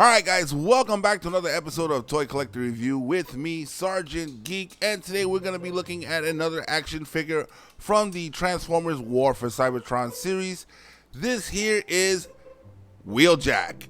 Alright guys, welcome back to another episode of Toy Collector Review with me, Sergeant Geek, and today we're going to be looking at another action figure from the Transformers War for Cybertron series. This here is Wheeljack.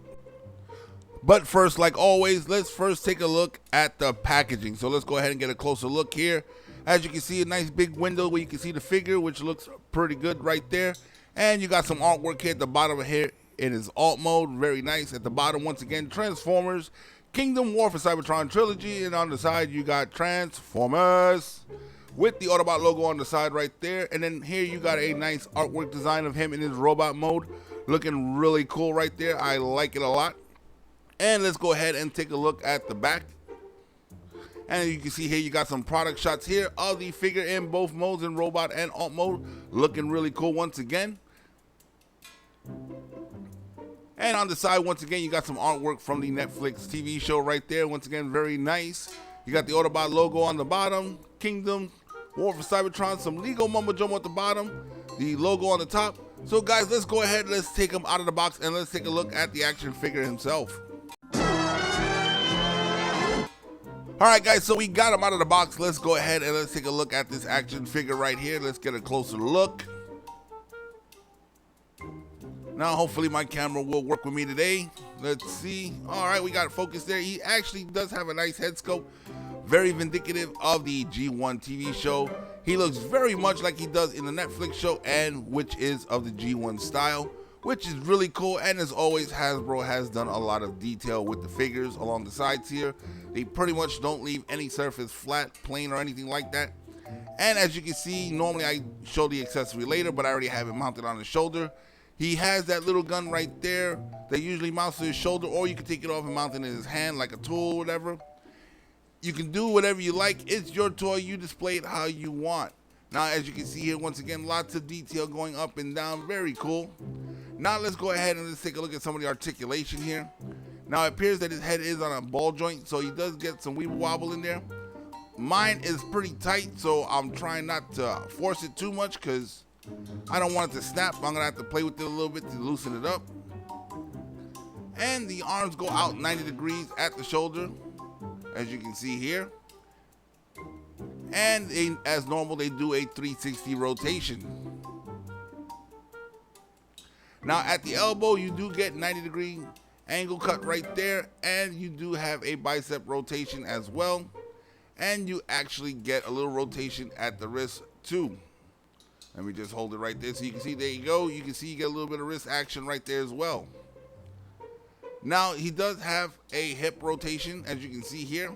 But first, like always, let's first take a look at the packaging. So let's go ahead and get a closer look here. As you can see, a nice big window where you can see the figure, which looks pretty good right there. And you got some artwork here at the bottom here. In his alt mode, very nice. At the bottom, once again, Transformers Kingdom War for Cybertron Trilogy, and on the side you got Transformers with the Autobot logo on the side right there. And then here you got a nice artwork design of him in his robot mode, looking really cool right there. I like it a lot. And let's go ahead and take a look at the back. And you can see here you got some product shots here of the figure in both modes, in robot and alt mode, looking really cool once again. And on the side, once again, you got some artwork from the Netflix TV show right there. Once again, very nice. You got the Autobot logo on the bottom, Kingdom War for Cybertron, some Lego Mumbo Jumbo at the bottom, the logo on the top. So guys, let's go ahead, let's take him out of the box and let's take a look at the action figure himself. Alright guys, so we got him out of the box. Let's go ahead and let's take a look at this action figure right here. Let's get a closer look. Now, hopefully my camera will work with me today. Let's see. All right, we got it focused there. He actually does have a nice head sculpt. Very vindicative of the G1 TV show. He looks very much like he does in the Netflix show, and which is of the G1 style, which is really cool. And as always, Hasbro has done a lot of detail with the figures along the sides here. They pretty much don't leave any surface flat, plain, or anything like that. And as you can see, normally I show the accessory later, but I already have it mounted on the shoulder. He has that little gun right there that usually mounts to his shoulder, or you can take it off and mount it in his hand like a tool or whatever. You can do whatever you like. It's your toy. You display it how you want. Now, as you can see here, once again, lots of detail going up and down. Very cool. Now, let's go ahead and let's take a look at some of the articulation here. Now, it appears that his head is on a ball joint, so he does get some weeble wobble in there. Mine is pretty tight, so I'm trying not to force it too much because I don't want it to snap. I'm gonna have to play with it a little bit to loosen it up. And the arms go out 90 degrees at the shoulder, as you can see here. And as normal, they do a 360 rotation. Now at the elbow, you do get 90-degree angle cut right there, and you do have a bicep rotation as well. And you actually get a little rotation at the wrist too. Let me just hold it right there so you can see. There you go. You can see you get a little bit of wrist action right there as well. Now, he does have a hip rotation, as you can see here.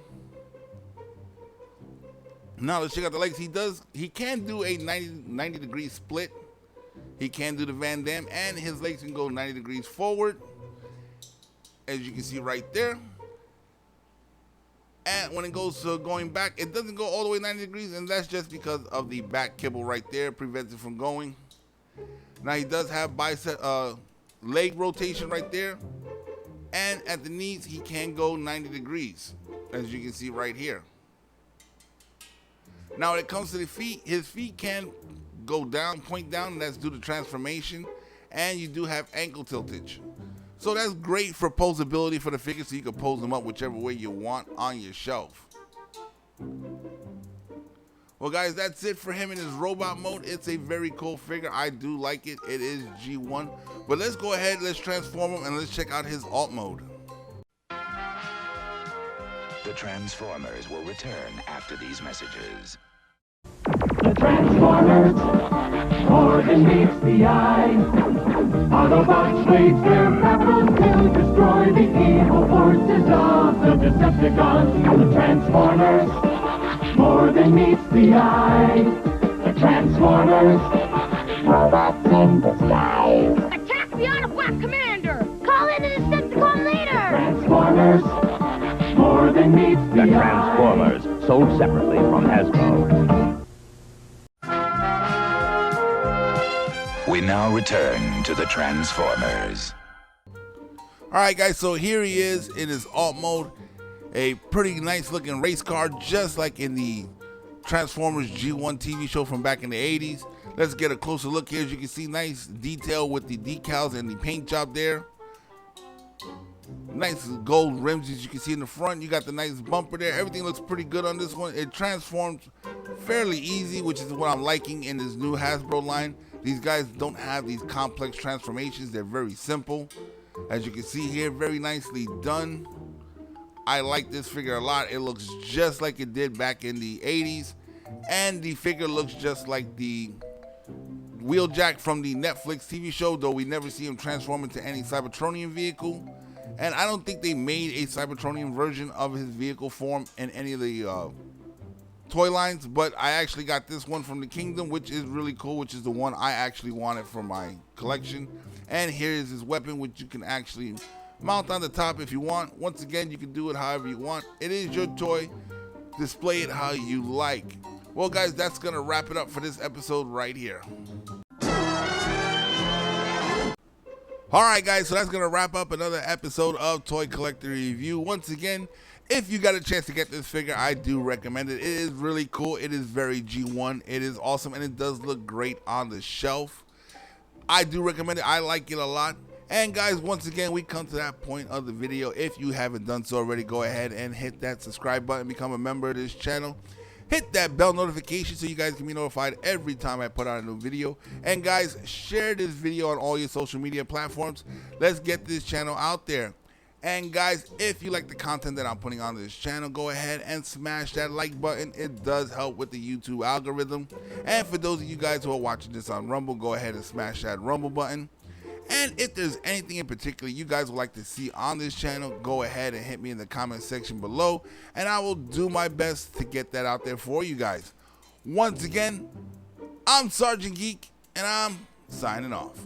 Now, let's check out the legs. He can do a 90 degree split. He can do the Van Damme, and his legs can go 90 degrees forward, as you can see right there. And when it goes to going back, it doesn't go all the way 90 degrees, and that's just because of the back kibble right there, prevents it from going. Now he does have bicep, leg rotation right there, and at the knees he can go 90 degrees, as you can see right here. Now when it comes to the feet, his feet can go down, point down, and that's due to transformation, and you do have ankle tiltage. So that's great for posability for the figure, so you can pose them up whichever way you want on your shelf. Well guys, that's it for him in his robot mode. It's a very cool figure. I do like it. It is G1. But let's go ahead, let's transform him, and let's check out his alt mode. The Transformers will return after these messages. The Transformers, more than meets the eye. Autobots wage their battle to destroy the evil forces of the Decepticons. The Transformers, more than meets the eye. The Transformers, robots in disguise. Attack the Autobot commander! Call in the Decepticon leader! Transformers, more than meets the eye. The Transformers, sold separately from Hasbro. We now return to the Transformers. Alright guys, so here he is in his alt mode. A pretty nice looking race car, just like in the Transformers G1 TV show from back in the 80s. Let's get a closer look here. As you can see, nice detail with the decals and the paint job there. Nice gold rims as you can see in the front. You got the nice bumper there. Everything looks pretty good on this one. It transforms fairly easy, which is what I'm liking in this new Hasbro line. These guys don't have these complex transformations. They're very simple. As you can see here, very nicely done. I like this figure a lot. It looks just like it did back in the 80s. And the figure looks just like the Wheeljack from the Netflix TV show, though we never see him transform into any Cybertronian vehicle. And I don't think they made a Cybertronian version of his vehicle form in any of the toy lines, but I actually got this one from the Kingdom, which is really cool, which is the one I actually wanted for my collection. And here is his weapon, which you can actually mount on the top if you want. Once again, you can do it however you want. It is your toy. Display it how you like. Well, guys, that's going to wrap it up for this episode right here. All right, guys, so that's going to wrap up another episode of Toy Collector Review. Once again, if you got a chance to get this figure, I do recommend it. It is really cool. It is very G1. It is awesome, and it does look great on the shelf. I do recommend it. I like it a lot. And guys, once again, we come to that point of the video. If you haven't done so already, go ahead and hit that subscribe button, become a member of this channel. Hit that bell notification so you guys can be notified every time I put out a new video. And guys, share this video on all your social media platforms. Let's get this channel out there. And guys, if you like the content that I'm putting on this channel, go ahead and smash that like button. It does help with the YouTube algorithm. And for those of you guys who are watching this on Rumble, go ahead and smash that Rumble button. And if there's anything in particular you guys would like to see on this channel, go ahead and hit me in the comment section below, and I will do my best to get that out there for you guys. Once again, I'm Sergeant Geek, and I'm signing off.